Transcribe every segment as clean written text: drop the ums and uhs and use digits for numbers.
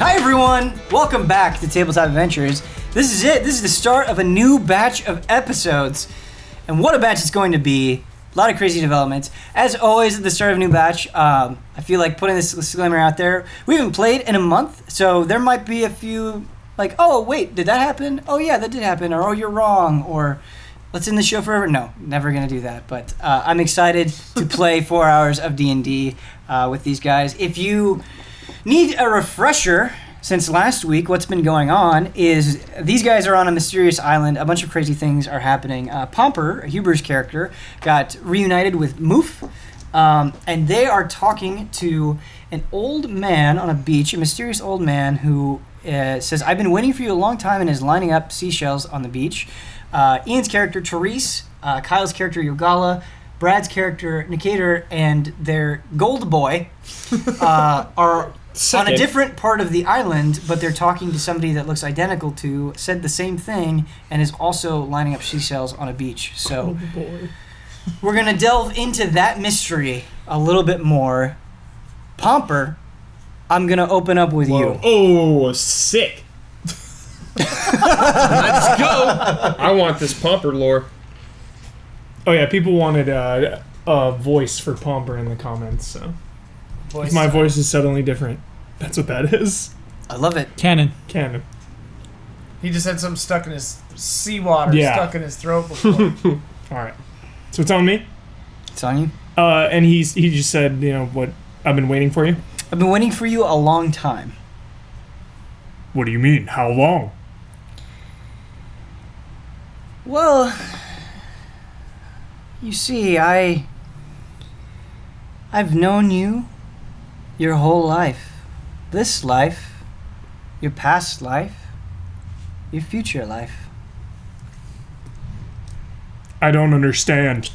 Hi everyone! Welcome back to Tabletop Adventures. This is it. This is the start of a new batch of episodes. And what a batch it's going to be. A lot of crazy developments. As always at the start of a new batch, I feel like putting this disclaimer out there. We haven't played in a month, so there might be a few like, oh wait, did that happen? Oh yeah, that did happen. Or oh, you're wrong. Or let's end the show forever. No, never going to do that. But I'm excited to play 4 hours of D&D with these guys. If you need a refresher, since last week, what's been going on is these guys are on a mysterious island. A bunch of crazy things are happening. Pomper, Huber's character, got reunited with Moof, and they are talking to an old man on a beach, a mysterious old man who says, I've been waiting for you a long time, and is lining up seashells on the beach. Ian's character, Therese, Kyle's character, Yogala, Brad's character, Nikator, and their gold boy are on a different part of the island, but they're talking to somebody that looks identical to, said the same thing, and is also lining up seashells on a beach. So we're going to delve into that mystery a little bit more. Pomper, I'm going to open up with you. Oh, sick. Let's go. I want this Pomper lore. Oh yeah, people wanted a voice for Pomper in the comments, so... If my voice is suddenly different, that's what that is. I love it. Canon. He just had something stuck in his seawater, stuck in his throat before. Alright. So it's on me? It's on you. And he just said, you know, what, I've been waiting for you? I've been waiting for you a long time. What do you mean? How long? Well, you see, I've known you your whole life. This life, your past life, your future life. I don't understand.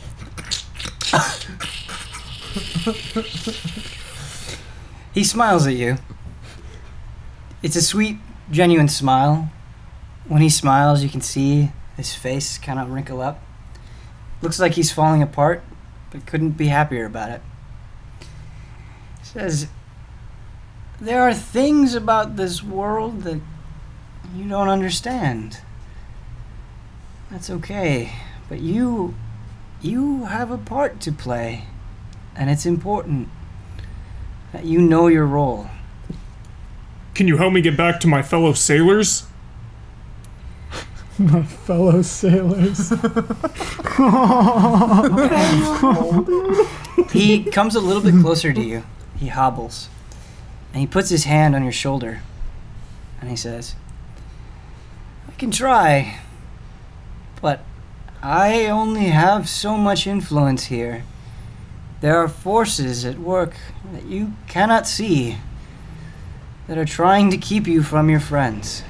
He smiles at you. It's a sweet, genuine smile. When he smiles, you can see his face kind of wrinkle up. Looks like he's falling apart, but couldn't be happier about it. Says, there are things about this world that you don't understand. That's okay, but you have a part to play, and it's important that you know your role. Can you help me get back to my fellow sailors? My fellow sailors. He comes a little bit closer to you. He hobbles, and he puts his hand on your shoulder, and he says, I can try, but I only have so much influence here. There are forces at work that you cannot see that are trying to keep you from your friends.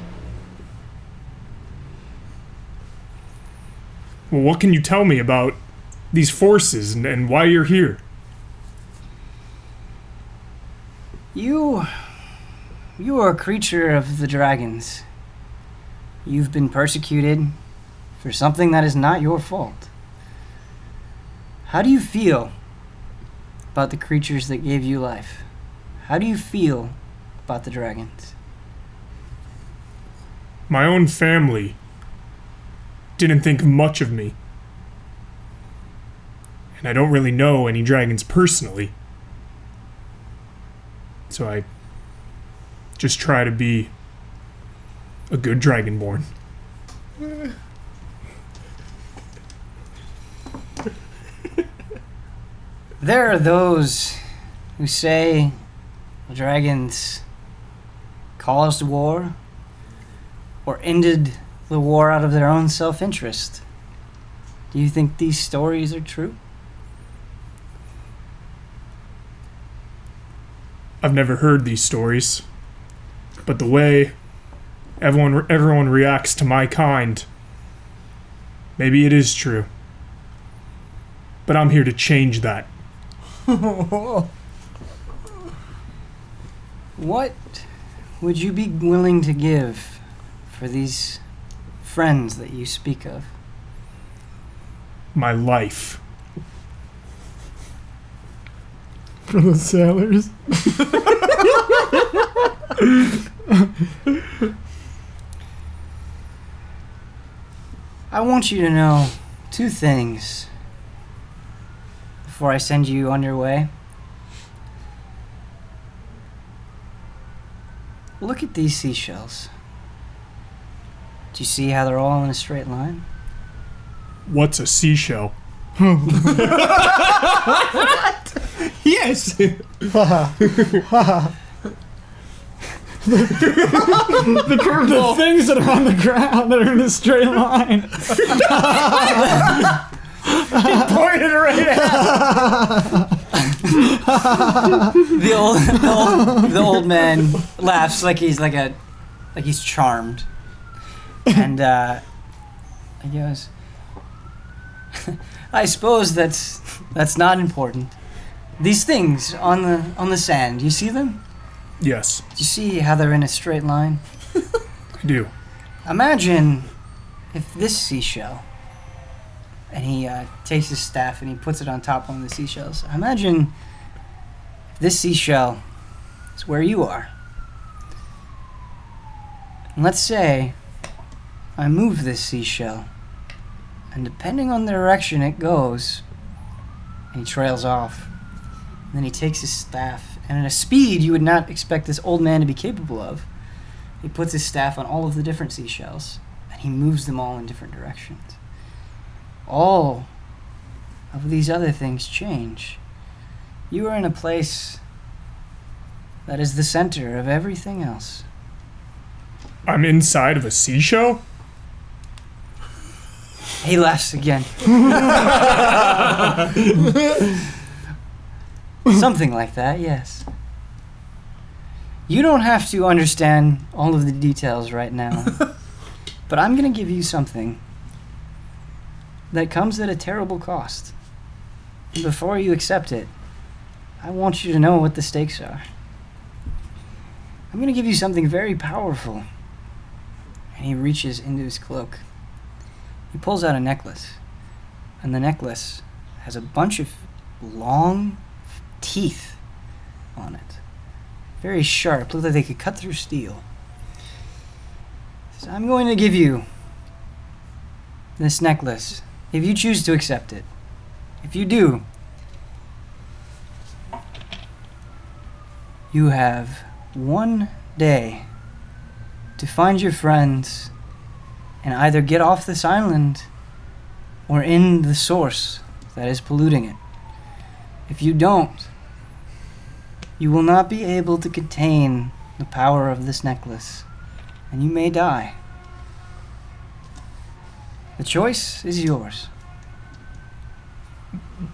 Well, what can you tell me about these forces and why you're here? You are a creature of the dragons. You've been persecuted for something that is not your fault. How do you feel about the creatures that gave you life? How do you feel about the dragons? My own family didn't think much of me. And I don't really know any dragons personally. So I just try to be a good dragonborn. There are those who say the dragons caused war or ended the war out of their own self-interest. Do you think these stories are true? I've never heard these stories, but the way everyone reacts to my kind, maybe it is true. But I'm here to change that. What would you be willing to give for these friends that you speak of? My life. For the sailors. I want you to know 2 things before I send you on your way. Look at these seashells. Do you see how they're all in a straight line? What's a seashell? Yes. The things that are on the ground that are in a straight line. Pointed right at. The old man laughs like he's charmed, and he goes, "I suppose that's not important. These things on the sand, you see them? Yes, Do you see how they're in a straight line? I do. Imagine if this seashell," and he takes his staff and he puts it on top of one of the seashells. Imagine if this seashell is where you are. And let's say I move this seashell, and depending on the direction it goes, and he trails off. And then he takes his staff, and at a speed you would not expect this old man to be capable of, he puts his staff on all of the different seashells, and he moves them all in different directions. All of these other things change. You are in a place that is the center of everything else. I'm inside of a seashell? He laughs again. Something like that, yes. You don't have to understand all of the details right now, but I'm going to give you something that comes at a terrible cost. And before you accept it, I want you to know what the stakes are. I'm going to give you something very powerful. And he reaches into his cloak. He pulls out a necklace, and the necklace has a bunch of long teeth on it. Very sharp, look like they could cut through steel. So I'm going to give you this necklace, if you choose to accept it. If you do, you have 1 day to find your friends and either get off this island or in the source that is polluting it. If you don't, you will not be able to contain the power of this necklace, and you may die. The choice is yours.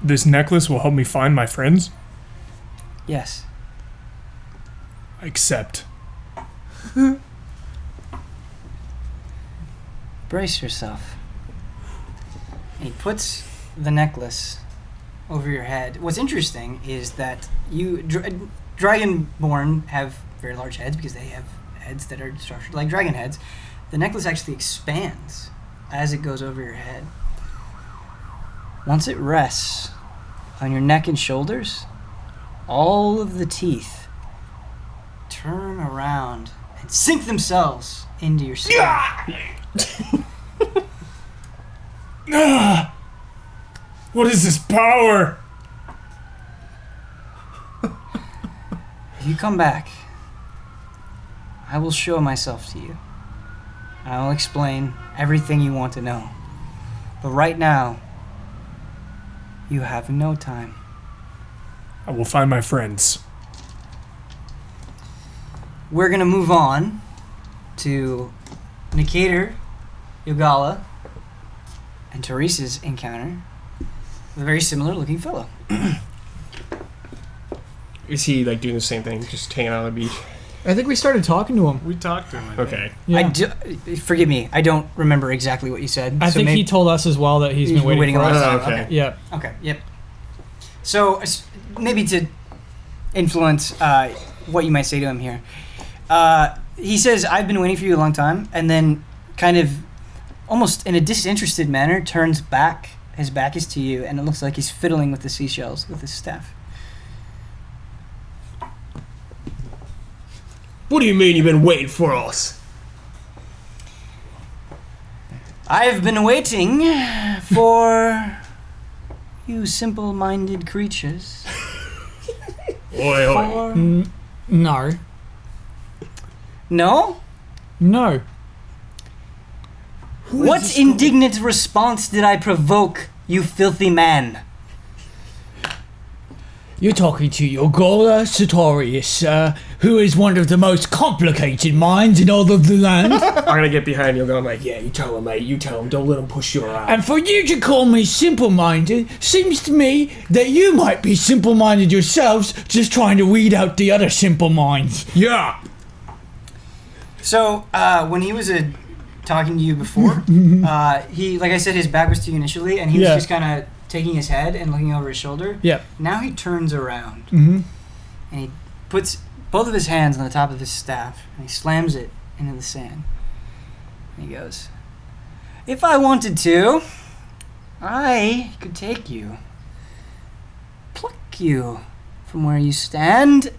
This necklace will help me find my friends? Yes. I accept. Brace yourself. He puts the necklace over your head. What's interesting is that Dragonborn have very large heads because they have heads that are structured like dragon heads. The necklace actually expands as it goes over your head. Once it rests on your neck and shoulders, all of the teeth turn around and sink themselves into your skin. What is this power? If you come back, I will show myself to you. I will explain everything you want to know. But right now, you have no time. I will find my friends. We're going to move on to Nikator, Yogala, and Teresa's encounter with a very similar looking fellow. Is he like doing the same thing, just hanging out on the beach? I think we started talking to him. We talked to him. I think. Okay. Yeah. Forgive me, I don't remember exactly what you said. I think maybe he told us as well that he's been waiting a for long us. time. okay. Yeah. Okay, yep. So, maybe to influence what you might say to him here. He says, I've been waiting for you a long time, and then kind of almost in a disinterested manner turns back. His back is to you, and it looks like he's fiddling with the seashells with his staff. What do you mean you've been waiting for us? I've been waiting for you simple-minded creatures. Oi, oi. No. No? No. What indignant response did I provoke, you filthy man? You're talking to Yorgola Sartorius, who is one of the most complicated minds in all of the land. I'm gonna get behind you and go, I'm like, yeah, you tell him, mate, you tell him, don't let him push you around. And for you to call me simple-minded, seems to me that you might be simple-minded yourselves, just trying to weed out the other simple minds. Yeah! So, when he was talking to you before, he, like I said, his back was to you initially, and he was just kind of taking his head and looking over his shoulder. Yeah. Now he turns around, Mm-hmm. and he puts both of his hands on the top of his staff, and he slams it into the sand. And he goes, if I wanted to, I could take you, pluck you from where you stand,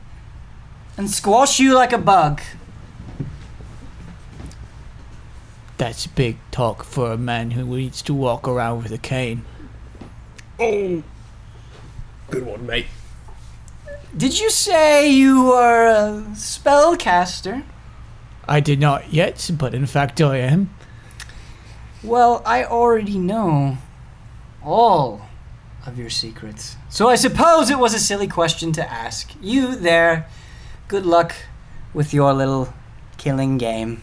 and squash you like a bug. That's big talk for a man who needs to walk around with a cane. Oh! Good one, mate. Did you say you are a spellcaster? I did not yet, but in fact I am. Well, I already know all of your secrets. So I suppose it was a silly question to ask. You there, good luck with your little killing game.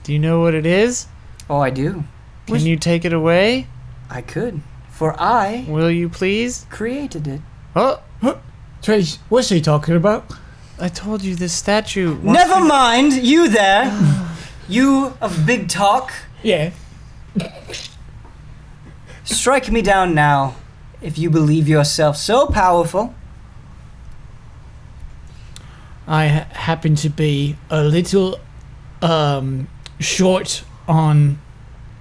Do you know what it is? Oh, I do. Can you take it away? I could. For I Will you please? created it. Oh, Trace, what's he talking about? I told you this statue. Never mind, you there. You of big talk. Yeah. Strike me down now if you believe yourself so powerful. I happen to be a little short on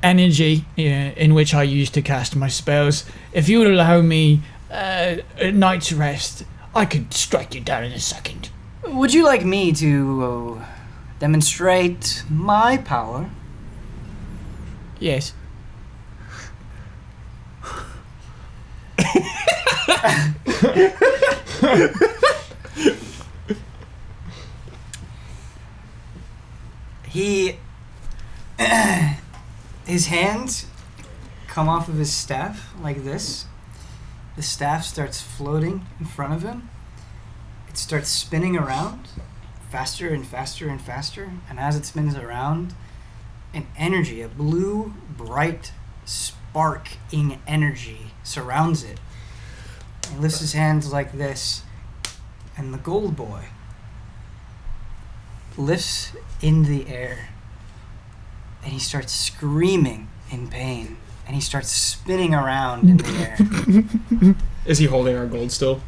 energy in which I use to cast my spells. If you would allow me a night's rest, I could strike you down in a second. Would you like me to demonstrate my power? Yes. He his hands come off of his staff like this. The staff starts floating in front of him. It starts spinning around faster and faster and faster, and as it spins around, an energy, a blue, bright, sparking energy surrounds it. He lifts his hands like this, and the gold boy lifts in the air, and he starts screaming in pain, and he starts spinning around in the air. Is he holding our gold still?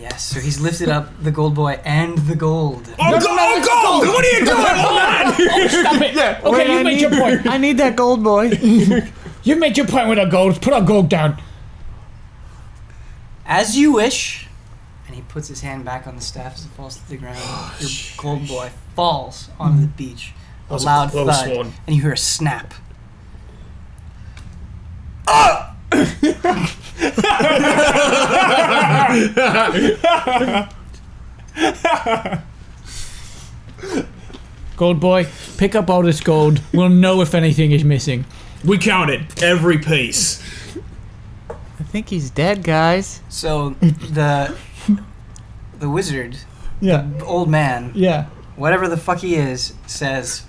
Yes, so he's lifted up the gold boy and the gold. Oh, gold! What are you doing, old man? Oh, stop it! Yeah. Okay, Wait, you I made need- your point. I need that gold boy. You made your point with our gold. Put our gold down. As you wish. And he puts his hand back on the staff as it falls to the ground. Your gold boy falls onto the beach. A was a loud close thud, one. and you hear a snap. Gold boy, pick up all this gold. We'll know if anything is missing. We counted every piece. I think he's dead, guys. So the wizard, Yeah. old man, Yeah. whatever the fuck he is, says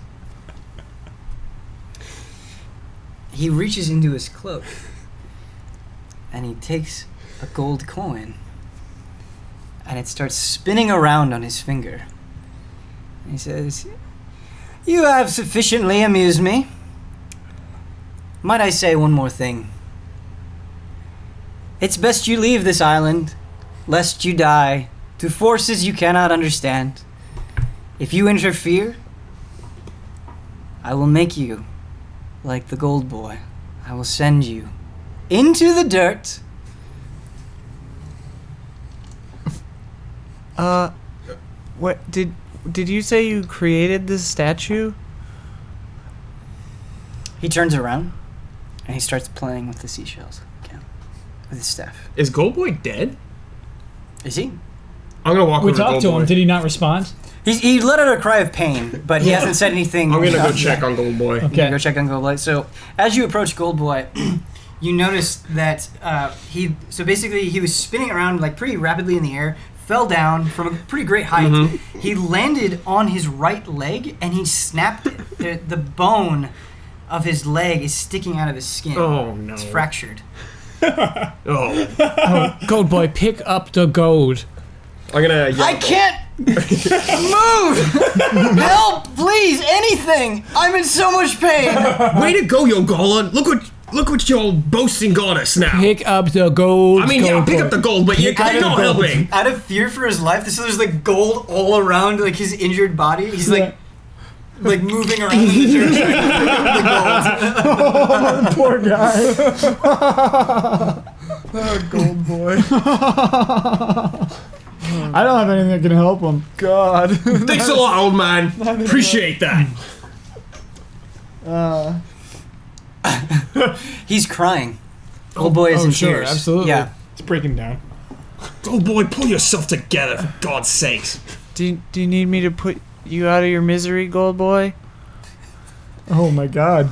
he reaches into his cloak and he takes a gold coin and it starts spinning around on his finger. And he says, "You have sufficiently amused me. Might I say one more thing? It's best you leave this island, lest you die to forces you cannot understand. If you interfere, I will make you like the gold boy. I will send you into the dirt." What did Did you say you created this statue? He turns around and he starts playing with the seashells again with his staff. Is Goldboy dead? Is he? I'm gonna walk We over to talked to him. Goldboy. Did he not respond? He let out a cry of pain, but he hasn't said anything. I'm gonna go check on Goldboy. You Okay. go check on Goldboy. So as you approach Goldboy, you notice that he was spinning around like pretty rapidly in the air, fell down from a pretty great height. Mm-hmm. He landed on his right leg and he snapped it. The bone of his leg is sticking out of his skin. Oh no. It's fractured. Oh. Gold boy, pick up the gold. I'm gonna yell. I can't move! Help, please, anything! I'm in so much pain! Way to go, Yogala! Look what you're boasting on us now. Pick up the gold. I mean, yeah, gold pick boy. up the gold, but you're Pick up the not gold. helping. Out of fear for his life, so there's like gold all around like his injured body. He's like moving around in the dirt trying to pick up the gold. Poor guy. Gold boy. I don't have anything that can help him. God. Thanks a lot, old man. Appreciate that. He's crying. Old boy is in sure, tears. absolutely. Yeah. It's breaking down. Gold boy, pull yourself together, for God's sakes. Do you need me to put you out of your misery, Gold Boy? Oh my god.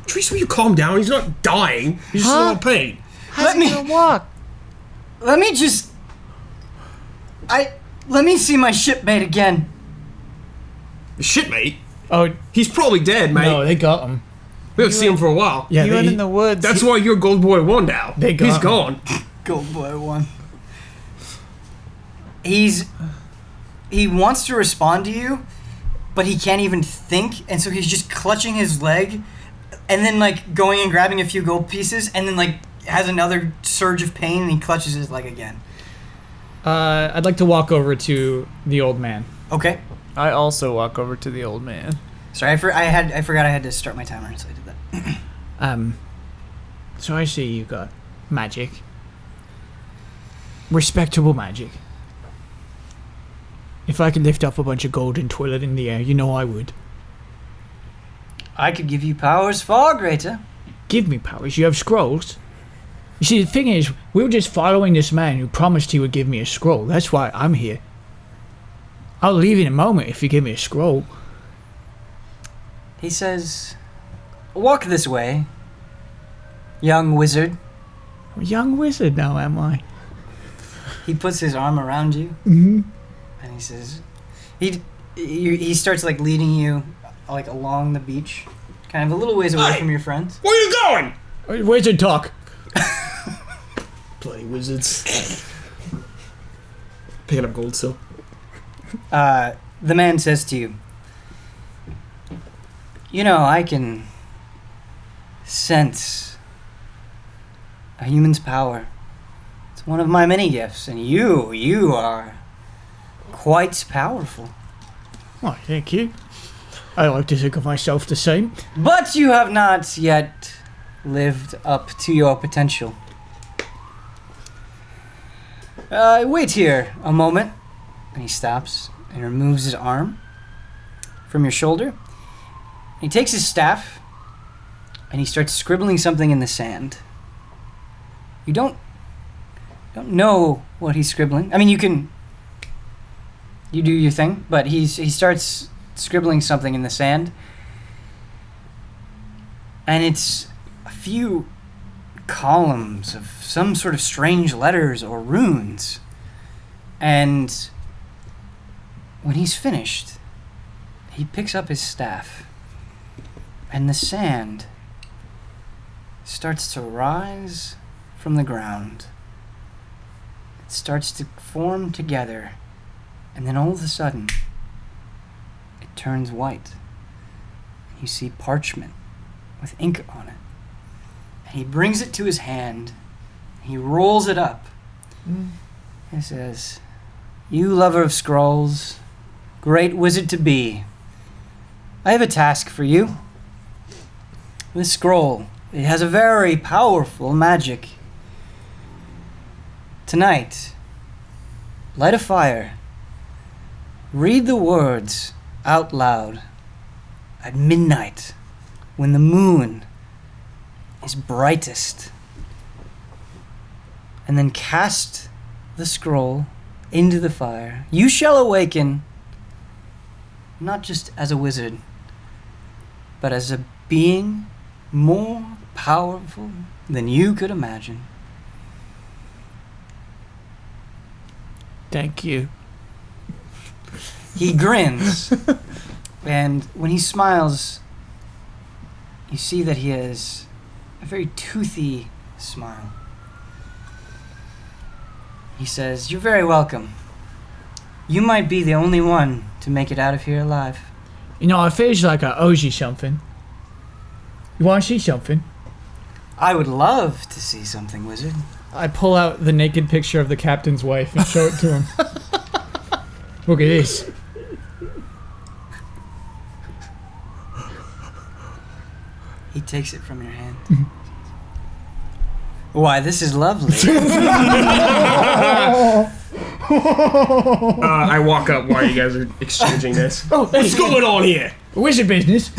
Trace, will you calm down? He's not dying. He's just Huh? a little pain. How's Let he me- gonna walk? Let me just. Let me see my shipmate again. Shit, mate. Oh He's probably dead, mate. no, they got him. We haven't seen him for a while. Yeah, he went in the woods. That's why you're Gold Boy 1 now. They got He's him. gone. Gold boy one. He wants to respond to you, but he can't even think, and so he's just clutching his leg, and then like going and grabbing a few gold pieces, and then like has another surge of pain, and he clutches his leg again. I'd like to walk over to the old man. Okay. I also walk over to the old man. Sorry, I forgot I had to start my timer, so I did that. So I see you got magic. Respectable magic. If I could lift up a bunch of gold and twirl it in the air, you know I would. I could give you powers far greater. Give me powers. You have scrolls. You see, the thing is, we were just following this man who promised he would give me a scroll. That's why I'm here. I'll leave in a moment if you give me a scroll. He says, "Walk this way, young wizard." I'm a young wizard now, am I? He puts his arm around you, Mm-hmm. and he says, he starts like leading you like along the beach, kind of a little ways away Hey! from your friends. Where you going? Wizard talk. Bloody wizards. Picking up gold still. The man says to you, "You know, I can sense a human's power. It's one of my many gifts, and you are quite powerful. Why, thank you. I like to think of myself the same. But you have not yet lived up to your potential. Wait here a moment." And he stops and removes his arm from your shoulder. He takes his staff and he starts scribbling something in the sand. You don't know what he's scribbling. I mean, you do your thing, but he starts scribbling something in the sand. And it's a few columns of some sort of strange letters or runes. And when he's finished, he picks up his staff, and the sand starts to rise from the ground. It starts to form together, and then all of a sudden, it turns white. You see parchment with ink on it. And he brings it to his hand, he rolls it up. He says, "You lover of scrolls, great wizard to be, I have a task for you. This scroll, it has a very powerful magic. Tonight, light a fire Read the words out loud at midnight when the moon is brightest. And then cast the scroll into the fire. You shall awaken not just as a wizard, but as a being more powerful than you could imagine. Thank you. He grins, and when he smiles, you see that he has a very toothy smile. He says, "You're very welcome. You might be the only one to make it out of here alive." You know, it feels like I owe you something. You want to see something? I would love to see something, wizard. I pull out the naked picture of the captain's wife and show it to him. Look at this. He takes it from your hand. Why, this is lovely. I walk up while you guys are exchanging this. Oh, What's going on here? Wizard business.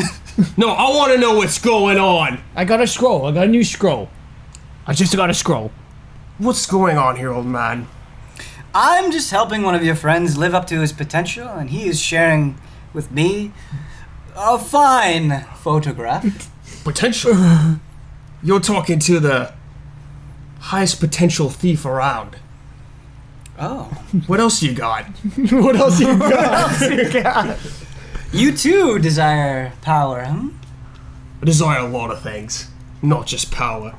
No, I want to know what's going on. I got a scroll. I got a new scroll. I just got a scroll. What's going on here, old man? I'm just helping one of your friends live up to his potential, and he is sharing with me a fine photograph. Potential? You're talking to the highest potential thief around. Oh. What else you got? What else you got? You too desire power, huh? I desire a lot of things, not just power.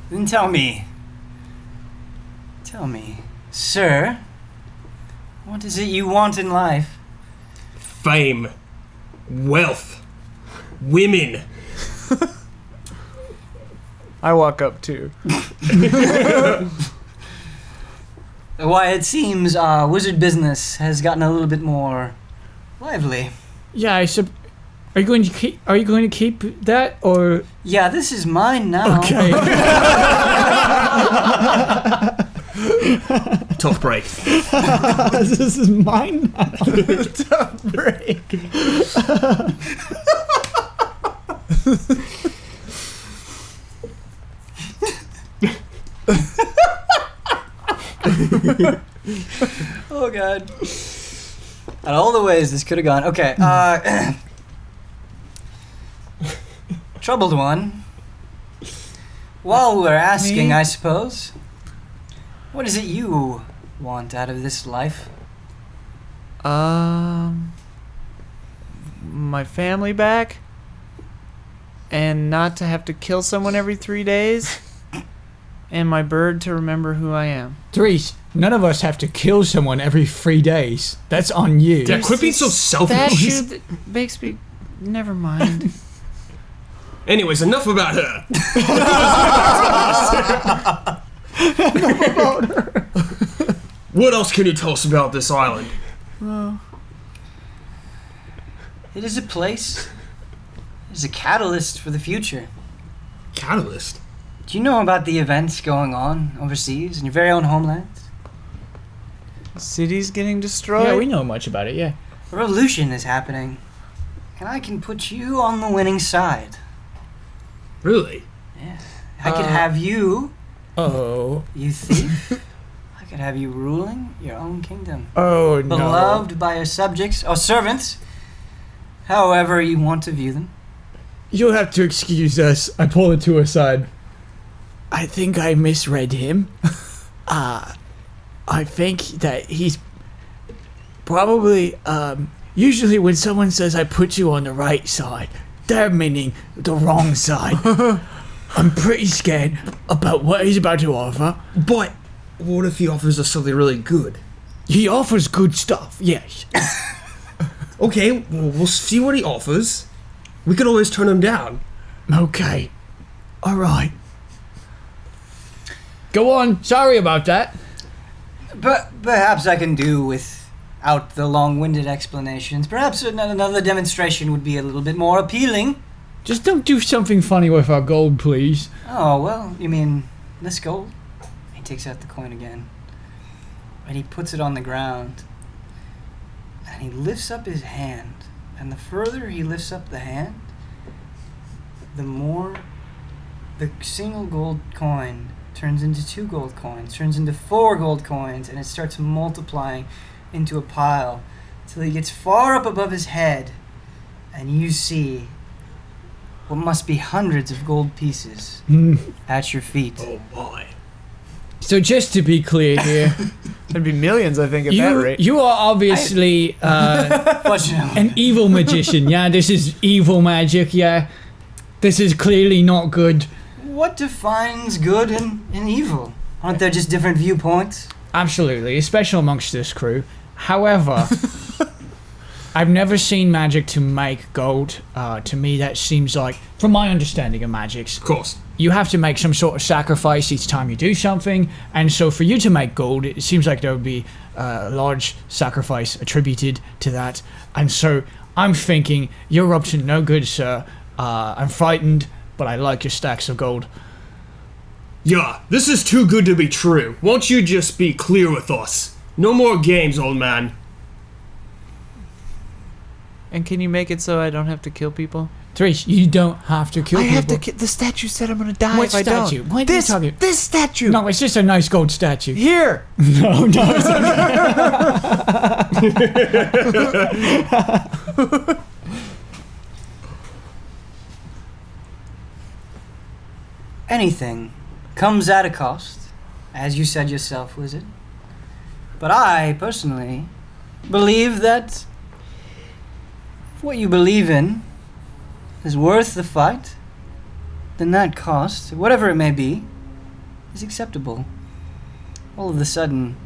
Then tell me, sir, what is it you want in life? Fame, wealth, women. I walk up too. Why, it seems our wizard business has gotten a little bit more lively. Yeah, are you going to keep that or? Yeah, this is mine now. Okay. Tough break. This is mine now. Tough break. Oh god. And all the ways this could have gone. Okay, troubled one. While we're asking, Me? I suppose, what is it you want out of this life? My family back, and not to have to kill someone every 3 days, and my bird to remember who I am. Therese, none of us have to kill someone every 3 days. That's on you. Yeah, quit being so selfish. That makes me. Never mind. Anyways, enough about her. What else can you tell us about this island? Well, It is a place. It is a catalyst for the future. Catalyst? Do you know about the events going on overseas in your very own homeland? the city's getting destroyed. Yeah, we know much about it, yeah. A revolution is happening, and I can put you on the winning side. Really? I could have you, Oh. you thief. I could have you ruling your own kingdom. Oh, no. Beloved by your subjects or servants, however you want to view them. You'll have to excuse us. I pull it to a side. I think I misread him. I think that he's probably, usually when someone says I put you on the right side, they're meaning the wrong side. I'm pretty scared about what he's about to offer. But what if he offers us something really good? He offers good stuff, yes. Okay, well, we'll see what he offers. We could always turn him down. Okay. Alright. Go on. Sorry about that. But perhaps I can do without the long-winded explanations. Perhaps another demonstration would be a little bit more appealing. Just don't do something funny with our gold, please. Oh, well, you mean this gold? He takes out the coin again. And he puts it on the ground. and he lifts up his hand. And the further he lifts up the hand, the more the single gold coin turns into 2 gold coins, turns into 4 gold coins, and it starts multiplying into a pile till he gets far up above his head, and you see what must be hundreds of gold pieces at your feet. Oh boy. So just to be clear here, It'd be millions, I think, at that rate. you are obviously Fortunately. an evil magician, yeah? This is evil magic, yeah? This is clearly not good. What defines good and evil? Aren't there just different viewpoints? Absolutely, especially amongst this crew. However, I've never seen magic to make gold. To me, that seems like, from my understanding of magics, Of course. you have to make some sort of sacrifice each time you do something, and so for you to make gold, it seems like there would be a large sacrifice attributed to that. And so I'm thinking, you're up to no good, sir. I'm frightened, but I like your stacks of gold. Yeah, this is too good to be true. Won't you just be clear with us? No more games, old man. And can you make it so I don't have to kill people? Threesh, you don't have to kill I people. have to kill. The statue said I'm gonna die What if I statue? don't. What are you talking? This statue. No, it's just a nice gold statue. Here. No, it's Anything comes at a cost, as you said yourself, Wizard. But I, personally, believe that if what you believe in is worth the fight, then that cost, whatever it may be, is acceptable. All of a sudden,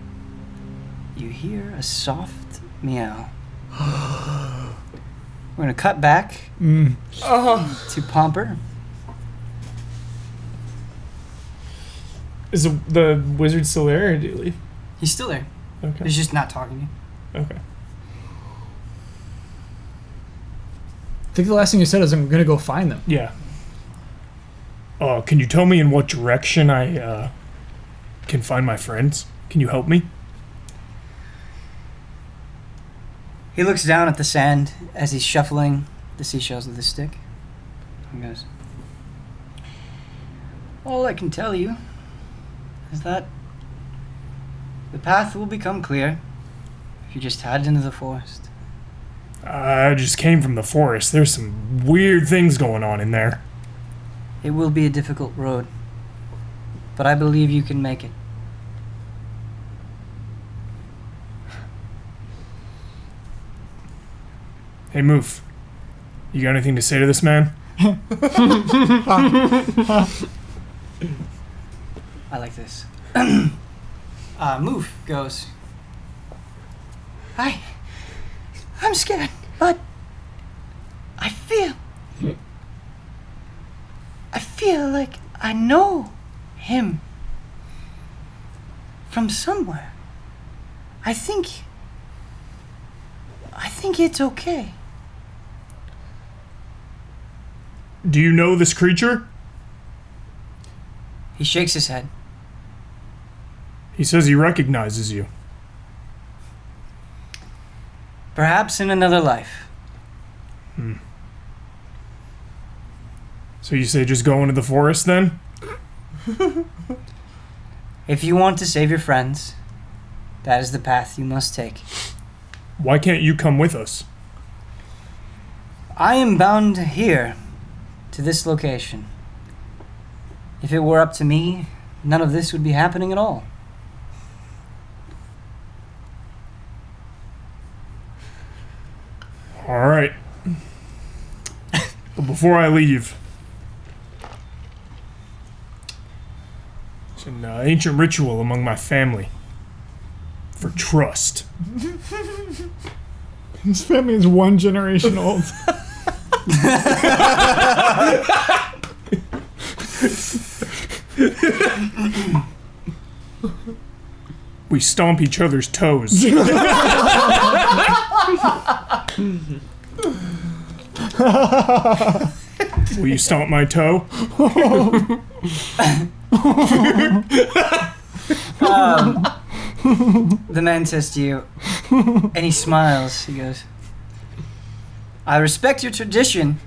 you hear a soft meow. We're going to cut back to Pomper. Is the wizard still there, or did he leave? He's still there. Okay. He's just not talking to you. Okay. I think the last thing you said is I'm gonna go find them. Yeah. Can you tell me in what direction I can find my friends? Can you help me? He looks down at the sand as he's shuffling the seashells with his stick. He goes, all I can tell you is that the path will become clear if you just head into the forest. I just came from the forest. There's some weird things going on in there. It will be a difficult road, but I believe you can make it. Hey, Moof. You got anything to say to this man? I like this. Moof goes, I'm scared, but I feel like I know him from somewhere. I think it's okay. Do you know this creature? He shakes his head. He says he recognizes you. Perhaps in another life. So you say just go into the forest then? If you want to save your friends, that is the path you must take. Why can't you come with us? I am bound here to this location. If it were up to me, none of this would be happening at all. All right. But before I leave, it's an ancient ritual among my family for trust. His family is 1 generation old. We stomp each other's toes. Will you stomp my toe? The man says to you, And he smiles. He goes, I respect your tradition,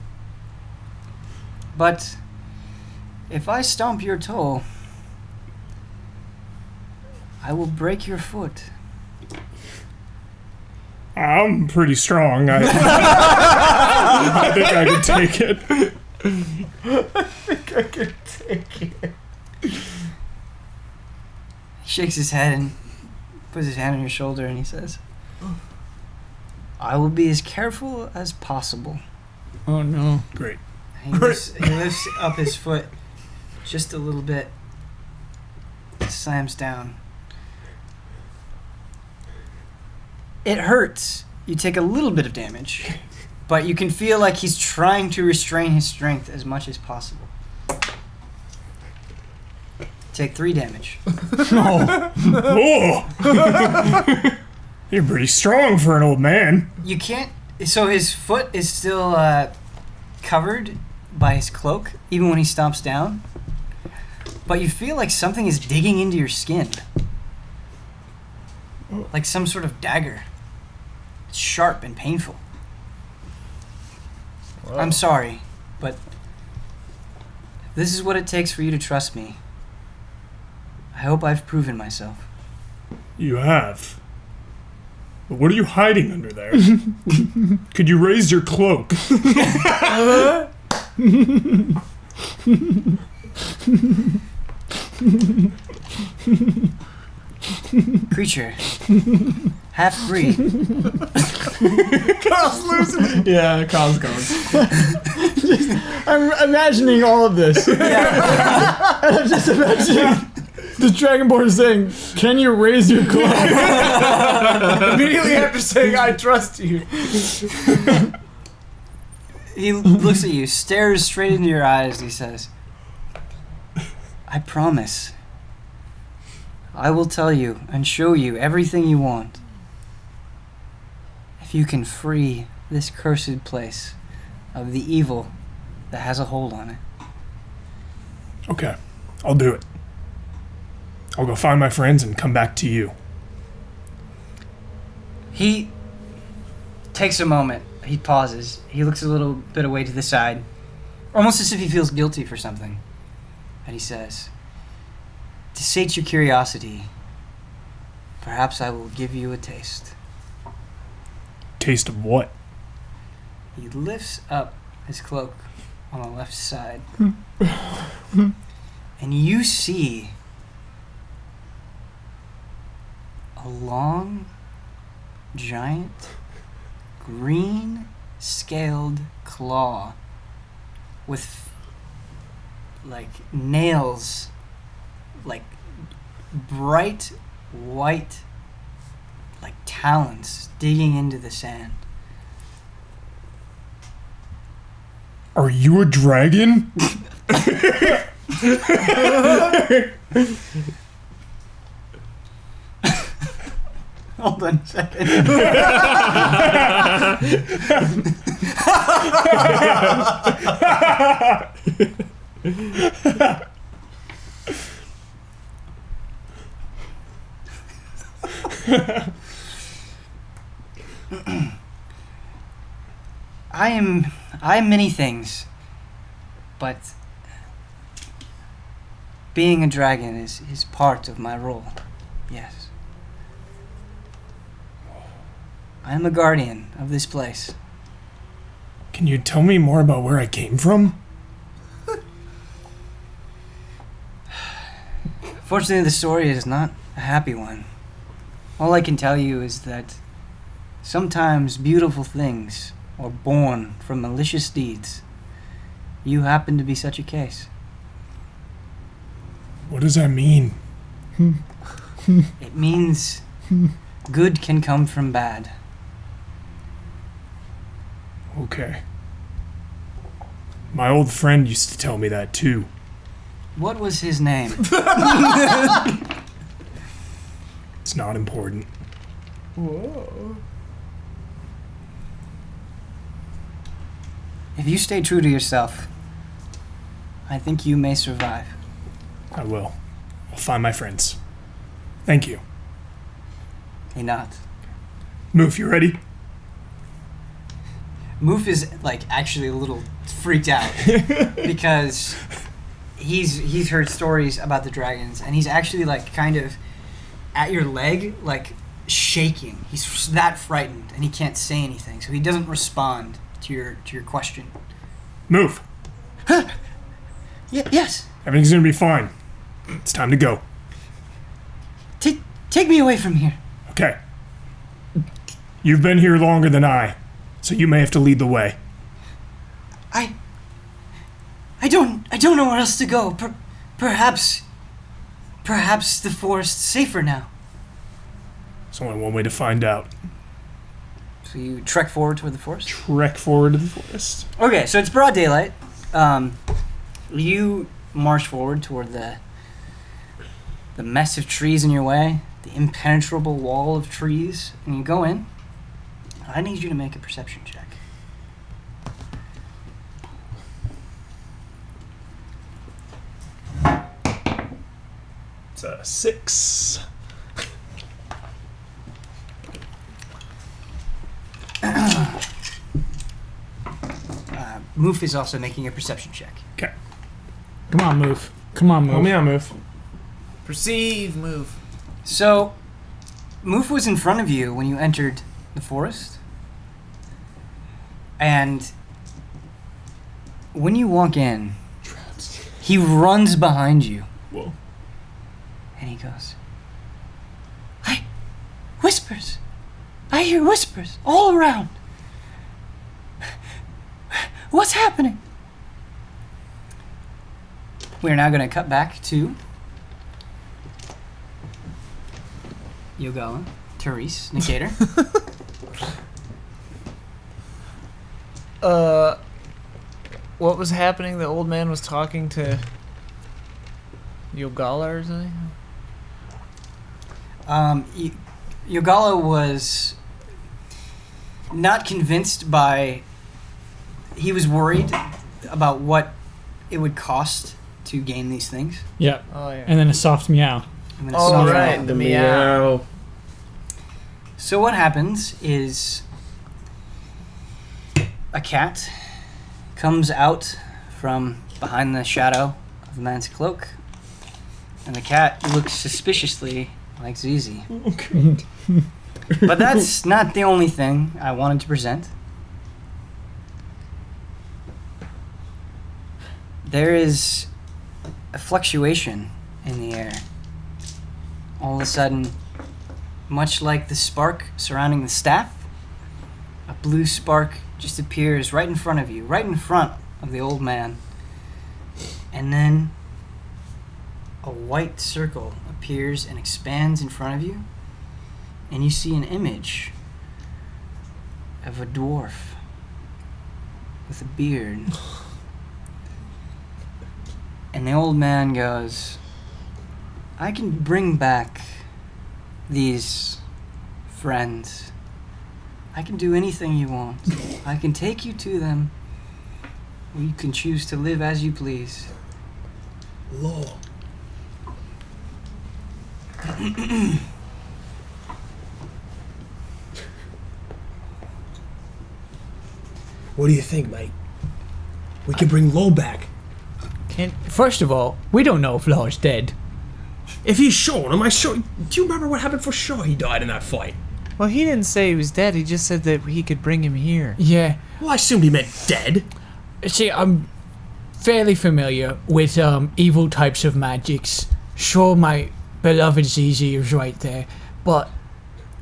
but if I stomp your toe, I will break your foot. I'm pretty strong. I think I can take it. I can take it. He shakes his head and puts his hand on your shoulder and he says, I will be as careful as possible. Oh no. Great. He lifts up his foot just a little bit, slams down. It hurts. You take a little bit of damage, but you can feel like he's trying to restrain his strength as much as possible. Take 3 damage. Oh! You're pretty strong for an old man. You can't. So his foot is still covered by his cloak, even when he stomps down. But you feel like something is digging into your skin, like some sort of dagger. It's sharp and painful. Whoa. I'm sorry, but this is what it takes for you to trust me. I hope I've proven myself. You have. But what are you hiding under there? Could you raise your cloak? Creature, half breed. Carl's losing it. Yeah, Kyle's gone. I'm imagining all of this. And I'm just imagining the Dragonborn saying, "Can you raise your cloak?" Immediately after saying, I trust you. He looks at you, stares straight into your eyes, and he says, I promise. I will tell you and show you everything you want. If you can free this cursed place of the evil that has a hold on it. Okay, I'll do it. I'll go find my friends and come back to you. He takes a moment. He pauses. He looks a little bit away to the side, almost as if he feels guilty for something. And he says, to sate your curiosity, perhaps I will give you a taste. Taste of what? He lifts up his cloak on the left side, and you see a long, giant, green, scaled claw with, like, nails, like, bright white, like, talons digging into the sand. Are you a dragon? Hold on a second. I am many things, but being a dragon is part of my role. Yes. I am a guardian of this place. Can you tell me more about where I came from? Fortunately, the story is not a happy one. All I can tell you is that sometimes beautiful things are born from malicious deeds. You happen to be such a case. What does that mean? It means good can come from bad. Okay. My old friend used to tell me that too. What was his name? It's not important. Whoa. If you stay true to yourself, I think you may survive. I will. I'll find my friends. Thank you. He nods. Moof, you ready? Moof is like actually a little freaked out because he's heard stories about the dragons, and he's actually like kind of at your leg, like shaking. He's that frightened, and he can't say anything, so he doesn't respond to your question. Moof. Yes. Everything's gonna be fine. It's time to go. Take me away from here. Okay. You've been here longer than I, so you may have to lead the way. I don't know where else to go. Perhaps the forest's safer now. There's only one way to find out. So you trek forward toward the forest? Trek forward to the forest. Okay, so it's broad daylight. You march forward toward the mess of trees in your way, the impenetrable wall of trees, and you go in. I need you to make a perception check. It's a 6. Moof is also making a perception check. Okay. Come on, move. Come on, Oh, move. me on Moof. Perceive, move. So, Moof was in front of you when you entered the forest. And when you walk in, he runs behind you. Whoa. And he goes, whispers. I hear whispers all around. What's happening? We're now going to cut back to Yogala, Therese, Nicator. What was happening? The old man was talking to Yogala or something? Yogala was not convinced by... He was worried about what it would cost to gain these things. Yep. Oh, yeah. And then a soft meow. I'm gonna Oh, sneeze right. out. The meow. So what happens is a cat comes out from behind the shadow of the man's cloak, and the cat looks suspiciously like Zizi. Okay. But that's not the only thing I wanted to present. There is a fluctuation in the air. All of a sudden, much like the spark surrounding the staff, a blue spark just appears right in front of you, right in front of the old man. And then a white circle appears and expands in front of you, and you see an image of a dwarf with a beard. And the old man goes, I can bring back these friends. I can do anything you want. I can take you to them. Or you can choose to live as you please. Law. What do you think, mate? We can bring Lo back. First of all, we don't know if Law's dead. If he's Sean, am I sure? Do you remember what happened for sure he died in that fight? Well, he didn't say he was dead. He just said that he could bring him here. Yeah. Well, I assumed he meant dead. See, I'm fairly familiar with evil types of magics. Sure, my beloved Zizi is right there, but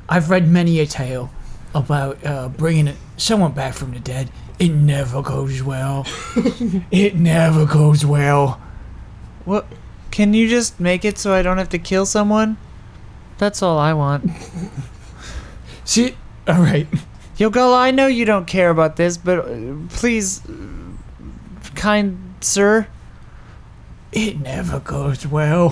I've read many a tale about bringing someone back from the dead. It never goes well. It never goes well. What? Can you just make it so I don't have to kill someone? That's all I want. See, all right. Yogala, I know you don't care about this, but please, kind sir. It never goes well.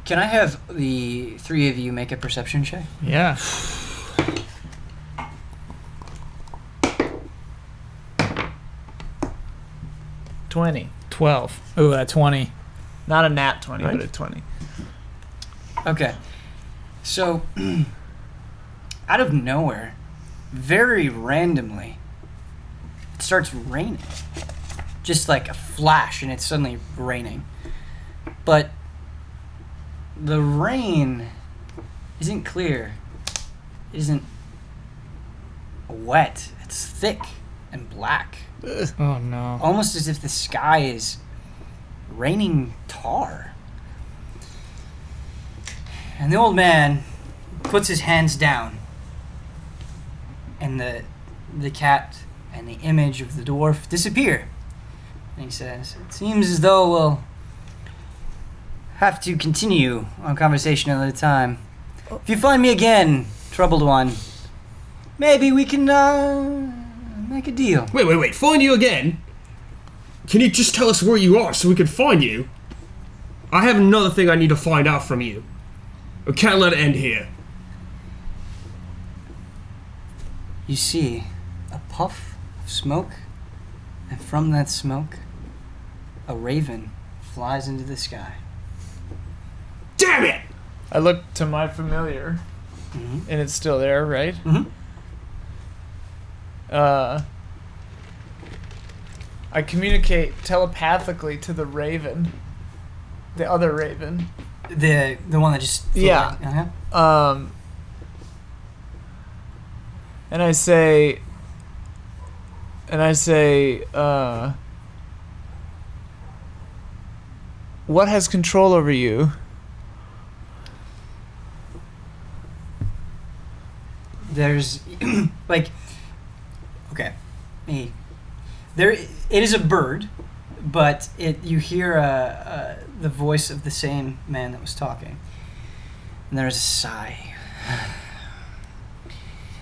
Can I have the three of you make a perception check? Yeah. 20. 12. Ooh, that 20. Not a nat 20, Right. but a 20. Okay. So, out of nowhere, very randomly, it starts raining. Just like a flash, and it's suddenly raining. But the rain isn't clear. It isn't wet. It's thick and black. Oh, no. Almost as if the sky is raining tar. And the old man puts his hands down, and the cat and the image of the dwarf disappear. And he says, "It seems as though we'll have to continue our conversation another time. If you find me again, troubled one, maybe we can make a deal." Wait. Find you again? Can you just tell us where you are so we can find you? I have another thing I need to find out from you. We can't let it end here. You see a puff of smoke, and from that smoke, a raven flies into the sky. Damn it! I look to my familiar, Mhm. and it's still there, right? Mhm. I communicate telepathically to the raven. The other raven. The one that just flew Yeah. away. Uh-huh. And I say, what has control over you? There's like, okay, it is a bird, but you hear the voice of the same man that was talking, and there's a sigh.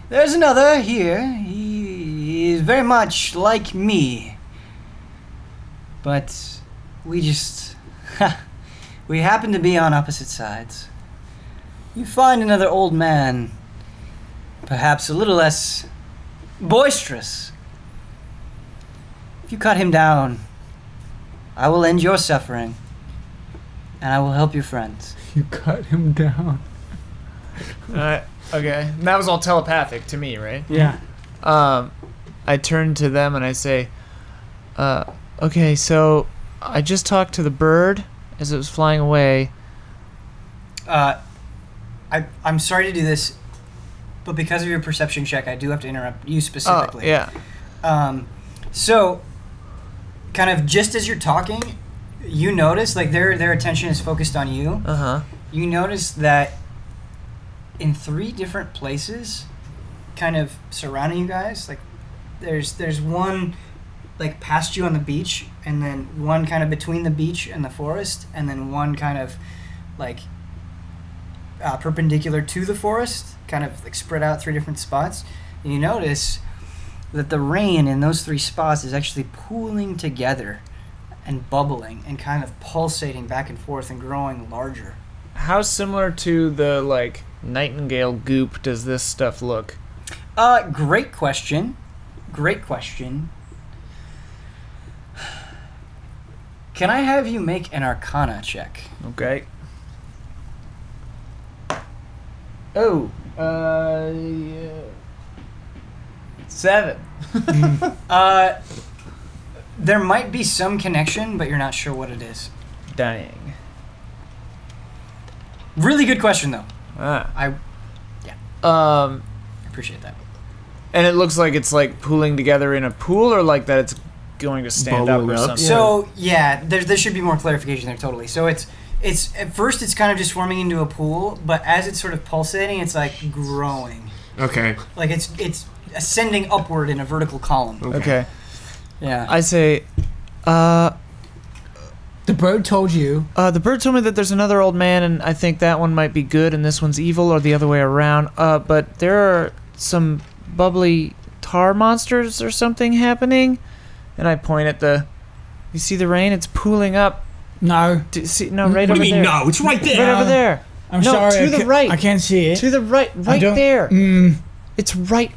There's another here. He is very much like me, but we just we happen to be on opposite sides. You find another old man, perhaps a little less boisterous. If you cut him down, I will end your suffering, and I will help your friends. You cut him down. Okay, and that was all telepathic to me, right? Yeah. I turn to them and I say, okay, so I just talked to the bird as it was flying away. I'm sorry to do this, but because of your perception check, I do have to interrupt you specifically. Oh, yeah. So, kind of just as you're talking, you notice, like, their attention is focused on you. Uh-huh. You notice that in 3 different places, kind of surrounding you guys, like, there's one, like, past you on the beach, and then one kind of between the beach and the forest, and then one kind of, like, perpendicular to the forest, kind of, like, spread out 3 different spots. And you notice that the rain in those 3 spots is actually pooling together and bubbling and kind of pulsating back and forth and growing larger. How similar to the, like, nightingale goop does this stuff look? Great question. Great question. Can I have you make an Arcana check? Okay. Oh, 7. There might be some connection, but you're not sure what it is. Dang. Really good question, though. Ah. I Um, appreciate that. and it looks like it's like pooling together in a pool, or like that it's going to stand up or Bubbling up. something. So yeah, there should be more clarification there. Totally. So it's at first it's kind of just forming into a pool, but as it's sort of pulsating, it's like growing. Okay. Like it's ascending upward in a vertical column. Okay. Yeah. I say, The bird told you. the bird told me that there's another old man, and I think that one might be good, and this one's evil, or the other way around. But there are some bubbly tar monsters or something happening, and I point at you see the rain? It's pooling up. No. No, right What over do you mean, there. no? It's right there. Right over there. I'm No, sorry. to the right. I can't see it. To the right I don't- there. Mm, It's right,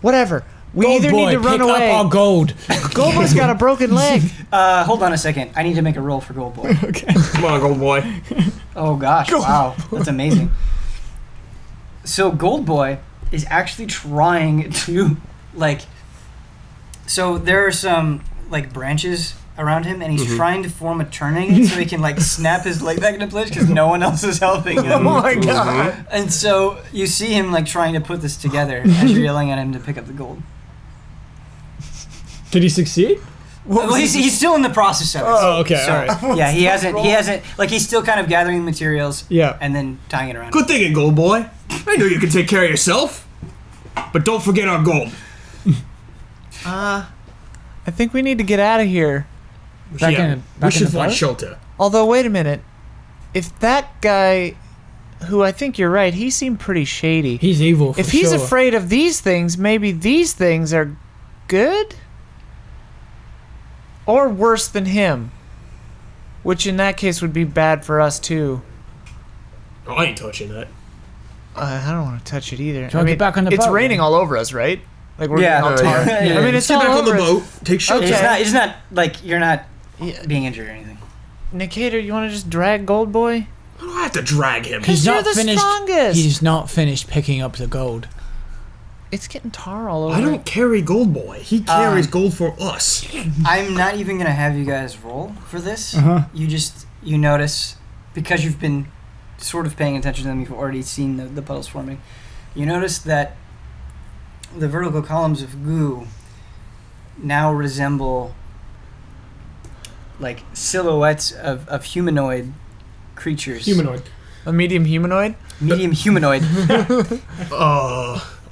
whatever. We Gold either boy, need to run pick away. up our gold. Goldboy's got a broken leg. Hold on a second. I need to make a roll for Gold Boy. Come on, gold boy. Oh gosh, wow, that's amazing. So Gold Boy is actually trying to, like, so there are some like branches around him, and he's trying to form a turning so he can like snap his leg back into place because no one else is helping him. Oh my god. And so you see him like trying to put this together as you're yelling at him to pick up the gold. Did he succeed? Well, he's still in the process of it. Oh, okay, So, all right. yeah, he hasn't, like, he's still kind of gathering materials Yeah. and then tying it around. Good thinking, gold boy. I know you can take care of yourself. But don't forget our gold. I think we need to get out of here. Back yeah, in we should the find boat? shelter. Although, wait a minute. If that guy, who I think you're right, he seemed pretty shady. He's evil. If he's afraid of these things, maybe these things are good? Or worse than him. Which in that case would be bad for us too. Oh, I ain't touching that. I don't want to touch it either. Try to get back on the it's boat, raining then. all over us, right? Like we're Yeah. getting all tarred. Yeah. I mean, it's Get all back on the over us. boat. Take shelter. Okay. It's not like you're not Yeah. being injured or anything. Nicator, you want to just drag Gold Boy? I don't have to drag him. He's He's you're not the finished. strongest. He's not finished picking up the gold. It's getting tar all over. I don't carry gold boy. He carries gold for us. I'm not even going to have you guys roll for this. Uh-huh. You notice, because you've been sort of paying attention to them, you've already seen the puddles forming. You notice that the vertical columns of goo now resemble like silhouettes of humanoid creatures. Humanoid. A medium humanoid? Medium humanoid.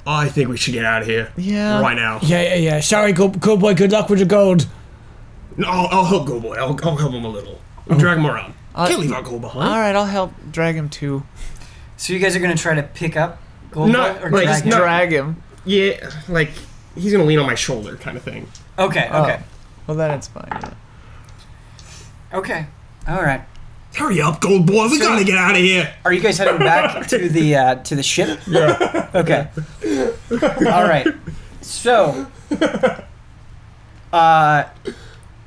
I think we should get out of here. Yeah. Right now. Yeah. Sorry, gold boy. Good luck with the gold. No, I'll help gold boy. I'll help him a little. We'll drag him around. Can't leave our gold behind. All right, I'll help drag him too. So you guys are going to try to pick up Gold No, Boy or like, drag just him? Drag him. Yeah, like he's gonna lean on my shoulder, kind of thing. Okay, Oh. okay. Well, then it's fine. Yeah. Okay. All right. Hurry up, gold boy. We gotta get out of here. Are you guys heading back to the ship? Yeah. Okay. All right. So,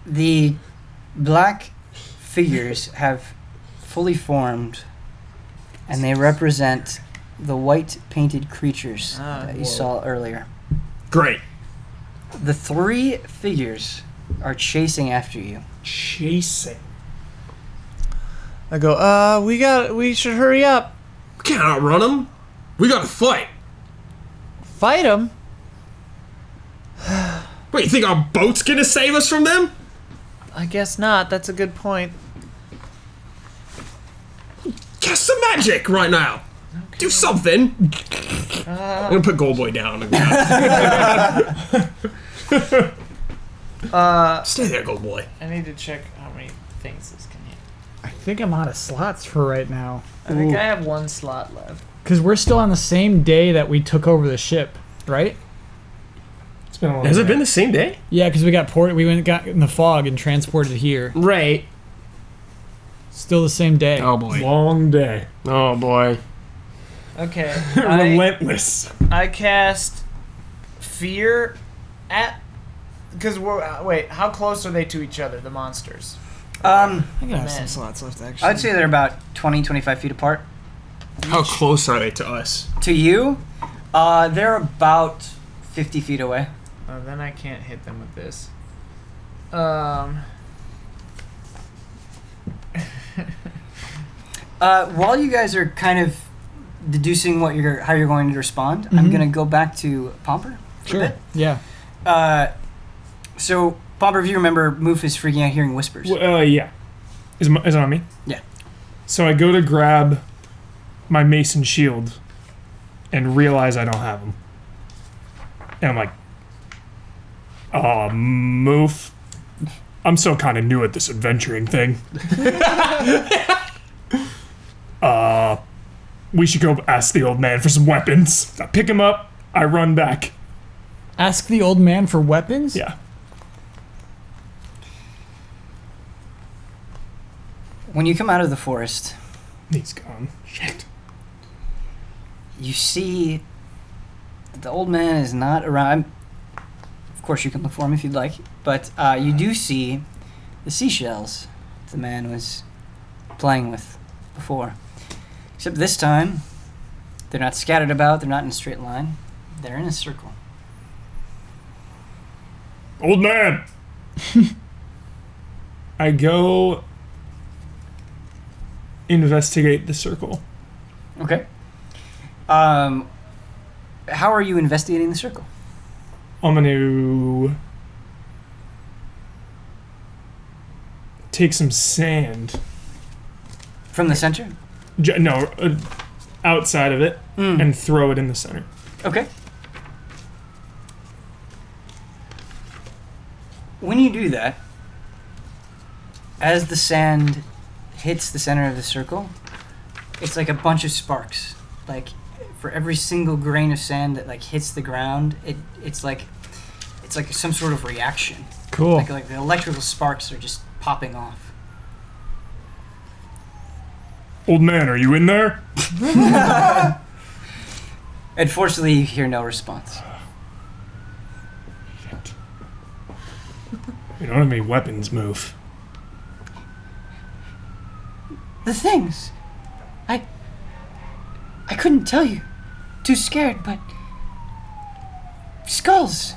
the black figures have fully formed, and they represent the white painted creatures that you saw earlier. Great. The three figures are chasing after you. Chasing. I go. We should hurry up. We can't outrun him. We gotta fight. Fight him. Wait, you think our boat's gonna save us from them? I guess not. That's a good point. Cast some magic right now. Do something. I'm gonna put gold boy down. Stay there, gold boy. I need to check how many things this can hit. I think I'm out of slots for right now. I think I have one slot left. Because we're still on the same day that we took over the ship, right? It's been a long Has it day. been the same day? Yeah, because we got in the fog and transported here. Right. Still the same day. Oh boy. Long day. Oh boy. Okay. Relentless. I cast fear at. Because we're wait. How close are they to each other? The monsters. I think I have Man. some slots left, actually. I'd say they're about 20, 25 feet apart. How close are they to us? To you, they're about 50 feet away. Oh, then I can't hit them with this. While you guys are kind of deducing how you're going to respond, I'm going to go back to Pomper. For a bit. Yeah. So, Pomper, if you remember, Moof is freaking out hearing whispers. Yeah. Is it on me? Yeah. So I go to grab my mason shield and realize I don't have them. And I'm like, Moof, I'm still kind of new at this adventuring thing. We should go ask the old man for some weapons. I pick him up, I run back. Ask the old man for weapons? Yeah. When you come out of the forest, He's gone. Shit. you see the old man is not around. course, you can look for them if you'd like. But you do see the seashells the man was playing with before. Except this time, they're not scattered about. They're not in a straight line. They're in a circle. Old man! I go investigate the circle. Okay. How are you investigating the circle? I'm gonna take some sand. From the center? Outside of it, and throw it in the center. Okay. When you do that, as the sand hits the center of the circle, it's like a bunch of sparks. Like, for every single grain of sand that like hits the ground, it's like some sort of reaction. Cool. Like the electrical sparks are just popping off. Old man, are you in there? Unfortunately, you hear no response. Shit. We don't have any weapons, move. The things. I couldn't tell you. Too scared, but skulls,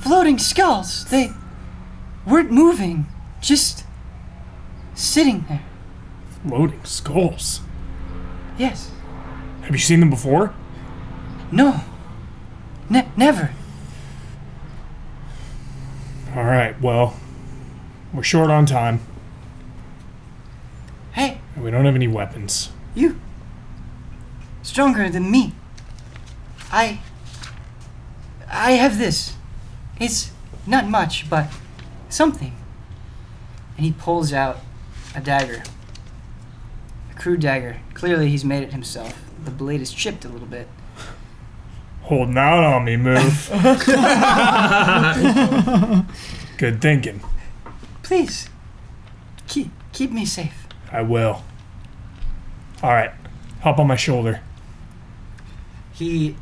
floating skulls. They weren't moving, just sitting there. Floating skulls. Yes. Have you seen them before? No. Never. Alright, well, we're short on time, Hey, and we don't have any weapons. you. Stronger than me. I have this. It's not much, but something. And he pulls out a dagger. A crude dagger. Clearly he's made it himself. The blade is chipped a little bit. Holding out on me, move. Good thinking. Please. Keep me safe. I will. Alright, hop on my shoulder. He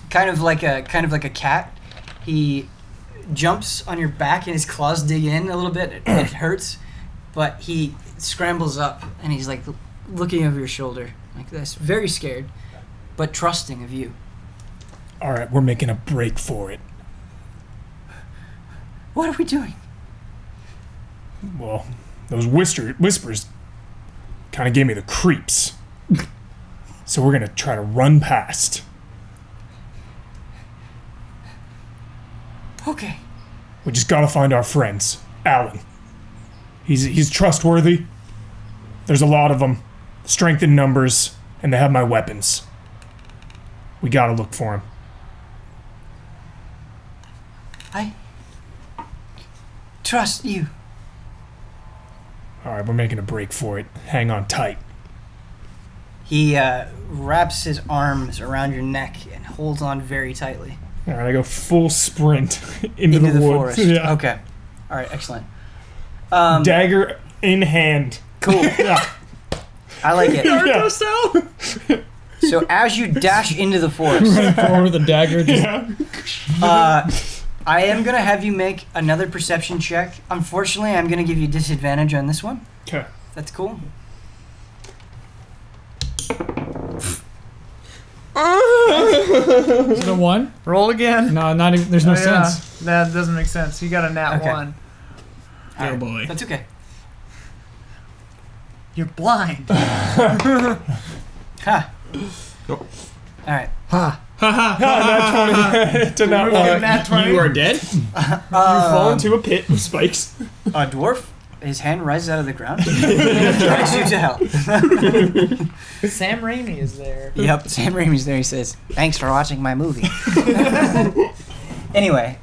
kind of like a cat. He jumps on your back and his claws dig in a little bit. It hurts, but he scrambles up and he's like looking over your shoulder like this, very scared, but trusting of you. Alright, we're making a break for it. What are we doing? Well, those whispers kind of gave me the creeps. So we're gonna try to run past. Okay. We just gotta find our friends. Alan. He's trustworthy. There's a lot of them. Strength in numbers, and they have my weapons. We gotta look for him. I trust you. Alright, we're making a break for it. Hang on tight. He wraps his arms around your neck and holds on very tightly. Alright, I go full sprint into the woods. forest. Yeah. Okay. All right. Excellent. Dagger in hand. Cool. Yeah. I like it. Yeah. So as you dash into the forest, Running forward with a dagger. Just, I am gonna have you make another perception check. Unfortunately, I'm gonna give you disadvantage on this one. Okay. That's cool. Is it a one? Roll again. No, not even. There's no Oh, yeah. sense. That doesn't make sense. You got a nat Okay. 1. All right. boy. That's okay. You're blind. Ha. Oh. All right. To not Nat 20. You are dead? you fall into a pit with spikes. A dwarf. His hand rises out of the ground. Drags you to hell. Sam Raimi is there. Yep, Sam Raimi's there. He says, "Thanks for watching my movie." Anyway,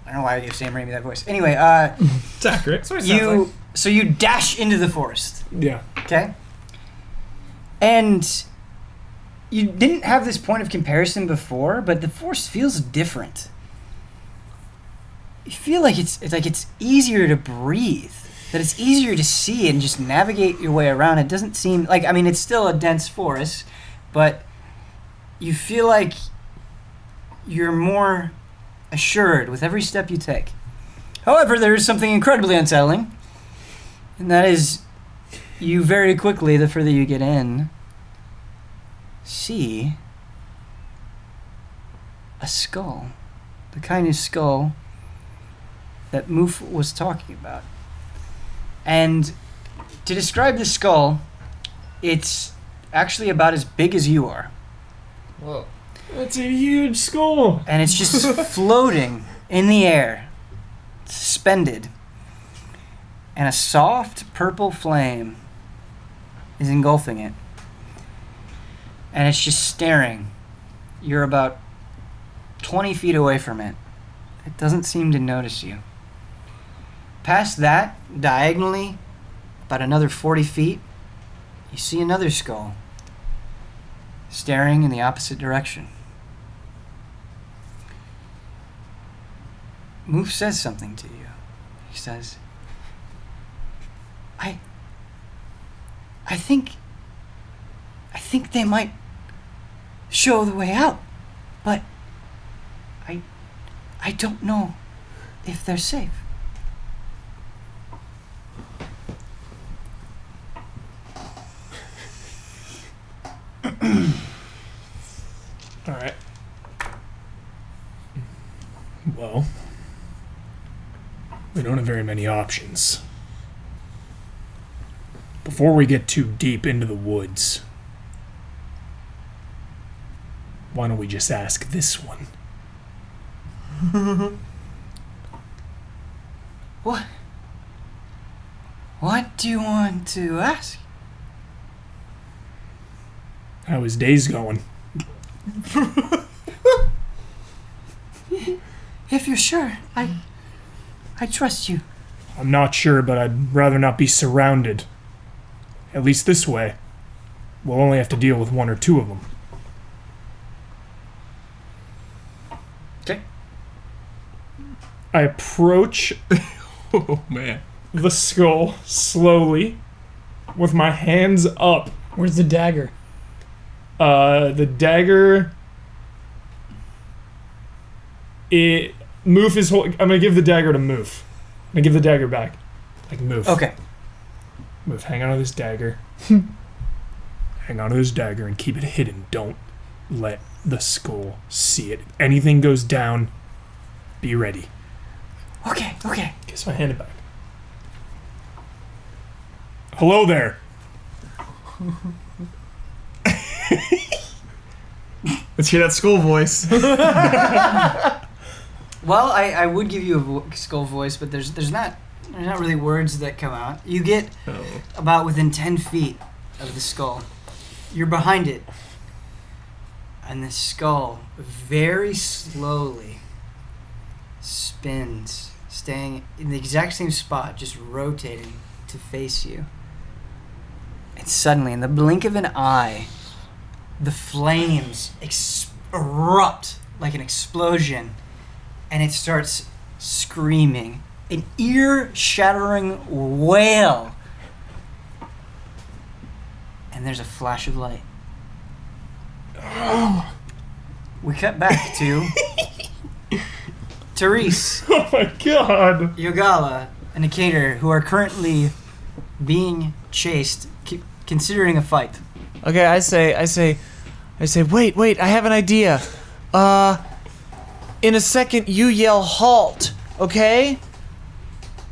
I don't know why I gave Sam Raimi that voice. Anyway, It's accurate. That's what it sounds like. so you dash into the forest, Yeah. okay? And you didn't have this point of comparison before, but the forest feels different. You feel like it's easier to breathe. That it's easier to see and just navigate your way around. It doesn't seem like, I mean, it's still a dense forest, but you feel like you're more assured with every step you take. However, there is something incredibly unsettling, and that is you very quickly, the further you get in, see a skull. The kind of skull that Moof was talking about. And to describe the skull, it's actually about as big as you are. Whoa. That's a huge skull. And it's just floating in the air, suspended. And a soft purple flame is engulfing it. And it's just staring. You're about 20 feet away from it. It doesn't seem to notice you. Past that, diagonally, about another 40 feet, you see another skull staring in the opposite direction. Moof says something to you. He says, I think they might show the way out, but I don't know if they're safe. All right. Well, we don't have very many options. Before we get too deep into the woods, why don't we just ask this one? What do you want to ask? How his day's going? If you're sure, I trust you. I'm not sure, but I'd rather not be surrounded. At least this way. We'll only have to deal with one or two of them. Okay. I approach Oh, man. the skull slowly with my hands up. Where's the dagger? The dagger. Moof is holding. I'm gonna give the dagger to Moof. I'm gonna give the dagger back. Like, Moof. Okay. Moof, hang on to this dagger. Hang on to this dagger and keep it hidden. Don't let the skull see it. If anything goes down, be ready. Okay. Okay, so I hand it back. Hello there. Let's hear that skull voice. Well, I would give you a skull voice, but there's not really words that come out. You get about within 10 feet of the skull. You're behind it. And the skull very slowly spins, staying in the exact same spot, just rotating to face you. And suddenly, in the blink of an eye, the flames erupt like an explosion, and it starts screaming. An ear-shattering wail. And there's a flash of light. We cut back to Therese, Oh my god. Yogala, and Akator, who are currently being chased, considering a fight. Okay, I say, wait, I have an idea. In a second, you yell halt, okay?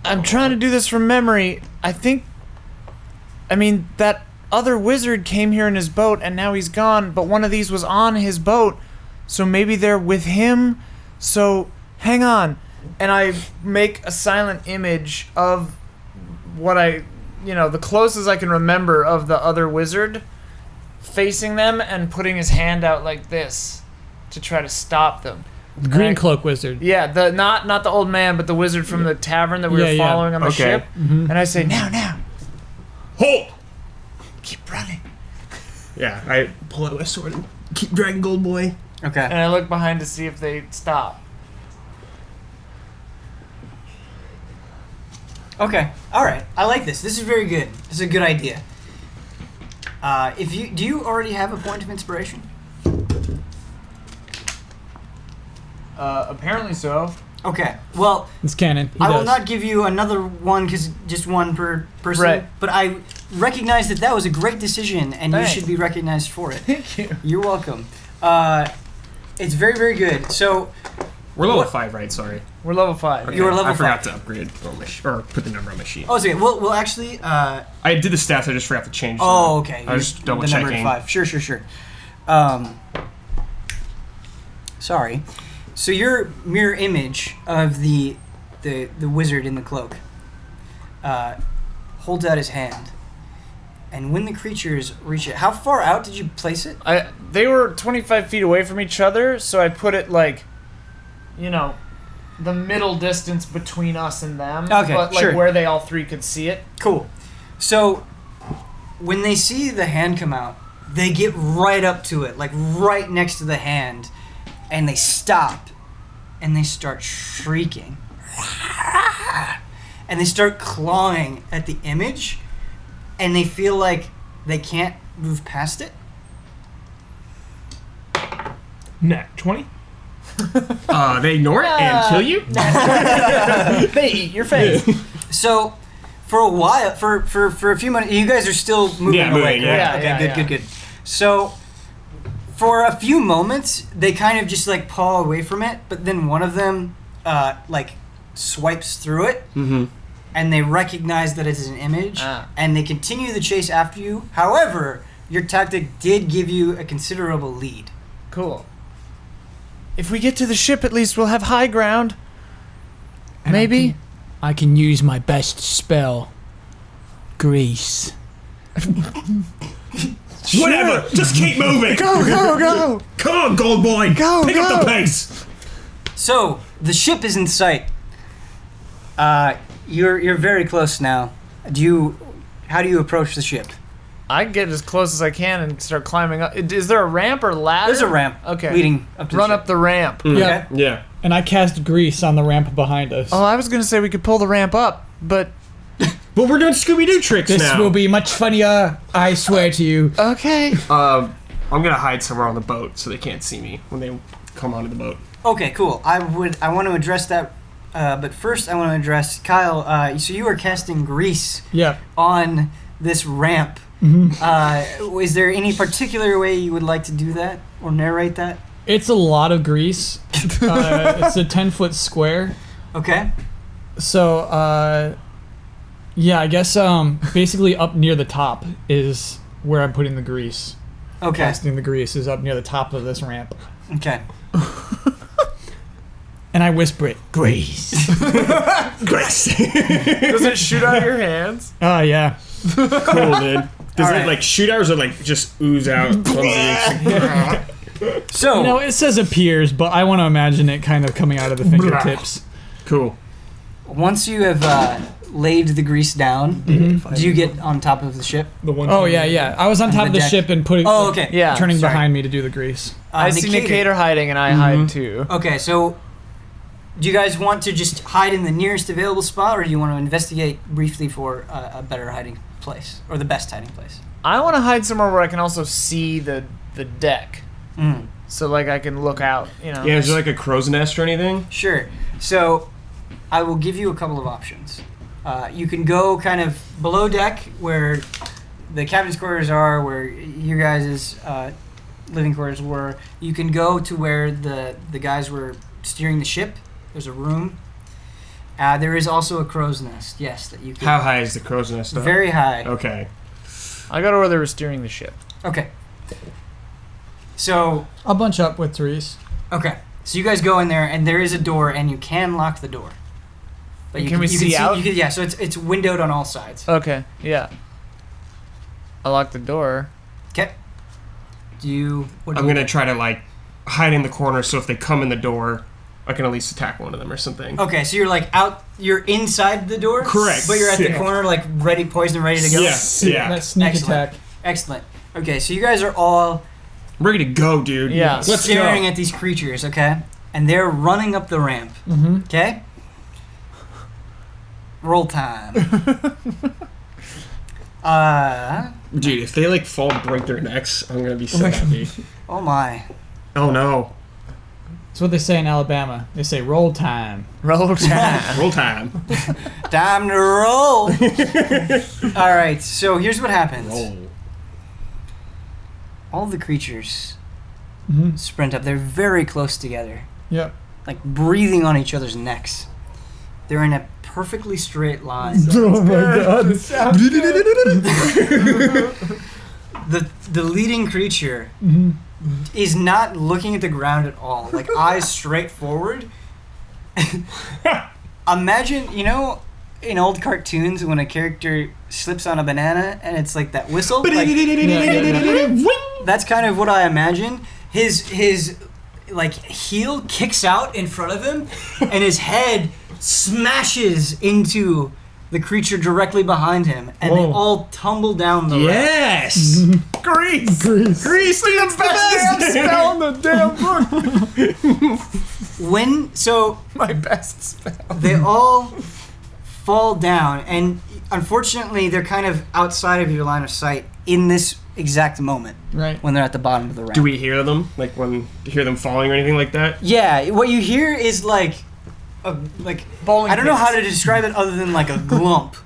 I'm trying to do this from memory. That other wizard came here in his boat and now he's gone, but one of these was on his boat, so maybe they're with him. So, hang on. And I make a silent image of what the closest I can remember of the other wizard, facing them and putting his hand out like this to try to stop them. The green cloak wizard. Yeah, not the old man, but the wizard from the tavern that we were following on the ship. Mm-hmm. And I say, now, Halt! keep running. Yeah, I pull out my sword and keep dragging Gold Boy. Okay. And I look behind to see if they stop. Okay. All right. I like this. This is very good. This is a good idea. Do you already have a point of inspiration? Apparently so. Okay. Well, It's canon. He I will does. not give you another one because just one per person. Right. But I recognize that was a great decision, and Thanks. you should be recognized for it. Thank you. You're welcome. It's very, very good. So We're level 5, right? Sorry. We're level 5. You are level I forgot 5. to upgrade on my or put the number on my sheet. Oh, it's okay. We'll actually. I did the stats. I just forgot to change. Oh, them. okay. I was just double the number checking. 5. Sure. Sorry. So your mirror image of the wizard in the cloak holds out his hand, and when the creatures reach it, how far out did you place it? They were 25 feet away from each other, so I put it like, the middle distance between us and them. Okay, but like sure. where they all three could see it. Cool. So when they see the hand come out, they get right up to it, like right next to the hand, and they stop and they start shrieking. And they start clawing at the image, and they feel like they can't move past it. Nat 20. They ignore it and kill you? They eat your face. So for a while, for a few minutes, you guys are still moving Yeah, away. moving, correct? yeah. Okay, Yeah, good. So for a few moments, they kind of just like paw away from it, but then one of them like swipes through it, and they recognize that it is an image, and they continue the chase after you. However, your tactic did give you a considerable lead. Cool. If we get to the ship, at least we'll have high ground. And Maybe. I can use my best spell. Grease. Whatever. Just keep moving. Go! Come on, gold boy. Go, Pick up go. the pace. So the ship is in sight. You're very close now. How do you approach the ship? I get as close as I can and start climbing up. Is there a ramp or ladder? There's a ramp Okay. leading up to Run the up the ramp. Yeah. Yeah. And I cast grease on the ramp behind us. Oh, I was gonna say we could pull the ramp up, but But we're doing Scooby-Doo tricks this now. will be much funnier, I swear to you. okay. I'm gonna hide somewhere on the boat so they can't see me when they come onto the boat. Okay, cool. I want to address that, but first I want to address Kyle. So you are casting grease Yeah. on this ramp. Is there any particular way you would like to do that or narrate that? It's a lot of grease. It's a 10-foot square. Okay. So, yeah, I guess basically up near the top is where I'm putting the grease. Okay. Casting the grease is up near the top of this ramp. Okay. And I whisper it, grease. Grace. Does it shoot out of your hands? Oh, yeah. Cool, dude. Does All it right. like shoot out or like just ooze out? So You know, it says appears, but I want to imagine it kind of coming out of the fingertips. Cool. once you have laid the grease down, do you get on top of the ship? The one. Oh, yeah. I was on top of the deck. ship and putting, Oh, okay. Yeah. turning sorry. behind me to do the grease. I see Nicator hiding and I hide too. Okay, so do you guys want to just hide in the nearest available spot, or do you want to investigate briefly for a better hiding place, or the best hiding place? I want to hide somewhere where I can also see the deck. Mm. So like I can look out, you know. Yeah, is there like a crow's nest or anything? Sure. So I will give you a couple of options. You can go kind of below deck where the captain's quarters are, where you guys' living quarters were. You can go to where the guys were steering the ship. There's a room. There is also a crow's nest, yes, that you can. How high is the crow's nest? Up? Very high. Okay. I got to where they were steering the ship. Okay. So, I'll bunch up with threes. okay. So you guys go in there, and there is a door, and you can lock the door. But Can we see out? Yeah, so it's windowed on all sides. Okay, yeah. I locked the door. Okay. I'm gonna try to like hide in the corner so if they come in the door, I can at least attack one of them or something. Okay, so you're like you're inside the door? Correct. But you're at the Sick. corner, like ready, poised and ready to go? Yes. Yeah. That sneak Excellent. attack. Excellent. Okay, so you guys are all Ready to go, dude. Yeah. Let's staring go. at these creatures, okay? And they're running up the ramp, Mm-hmm. okay? Roll time. Dude, if they like fall and break their necks, I'm gonna be so happy. Oh my. Oh no. That's what they say in Alabama. They say roll time. Roll time. Roll time. Time to roll. All right, so here's what happens. Roll. All the creatures Mm-hmm. sprint up. They're very close together, Yep. like breathing on each other's necks. They're in a perfectly straight line. Oh my god. The leading creature is not looking at the ground at all, like eyes straight forward. Imagine, you know, in old cartoons when a character slips on a banana and it's like that whistle. Like, that's kind of what I imagine. His like heel kicks out in front of him, and his head smashes into the creature directly behind him, and they all tumble down the ramp. Yes! Grease! Grease. Grease, the best Spell in the damn book. My best spell. They all fall down, and unfortunately, they're kind of outside of your line of sight in this exact moment Right. when they're at the bottom of the ramp. Do we hear them? Like when you hear them falling or anything like that? Yeah, what you hear is like Bowling I don't know pins. how to describe it other than like a glump.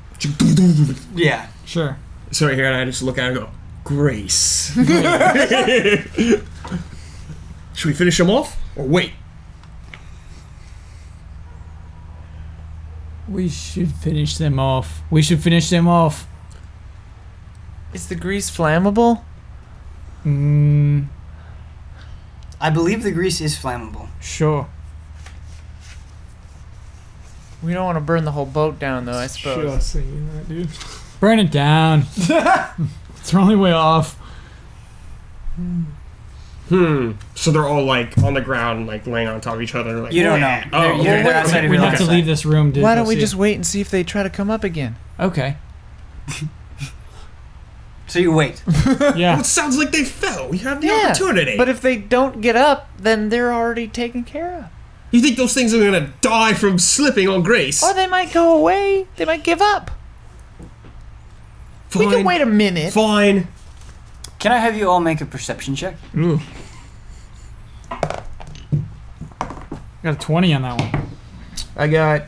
Yeah. Sure. So right here, and I just look at it and go, Grace. Should we finish them off or wait? We should finish them off. We should finish them off. Is the grease flammable? I believe the grease is flammable. Sure. We don't want to burn the whole boat down, though, I suppose. Just saying that, dude. Burn it down. It's our only way off. So they're all like on the ground, like laying on top of each other. Like, You don't know. Oh, They're- okay. they're outside of We your line have of to sight. leave this room. Why don't we see. just wait and see if they try to come up again? Okay. So you wait. Well, Yeah. it sounds like they fell. We have the opportunity. But if they don't get up, then they're already taken care of. You think those things are gonna die from slipping on Grace? Or they might go away. They might give up. Fine. We can wait a minute. Fine. Can I have you all make a perception check? Ooh. Got a 20 on that one. I got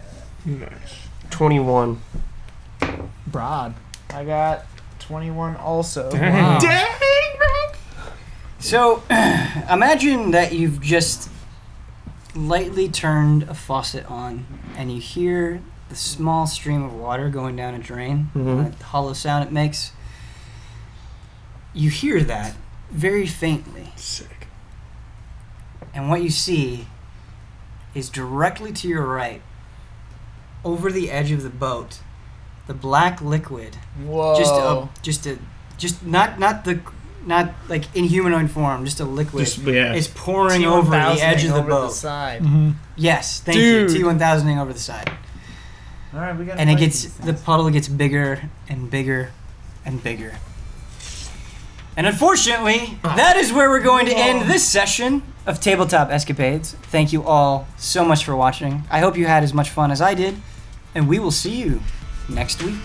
Nice. 21. Broad. I got 21 also. Wow. So, imagine that you've just lightly turned a faucet on, and you hear the small stream of water going down a drain, that hollow sound it makes. You hear that very faintly, Sick. and what you see is directly to your right, over the edge of the boat, the black liquid, Whoa. not like in humanoid form, just a liquid Yeah. is pouring over the edge of the over boat. side. Mm-hmm. Yes, thank Dude. you. T1000ing over the side. All right, we got. And the puddle gets bigger and bigger and bigger. And unfortunately, that is where we're going to end this session of Tabletop Escapades. Thank you all so much for watching. I hope you had as much fun as I did, and we will see you next week.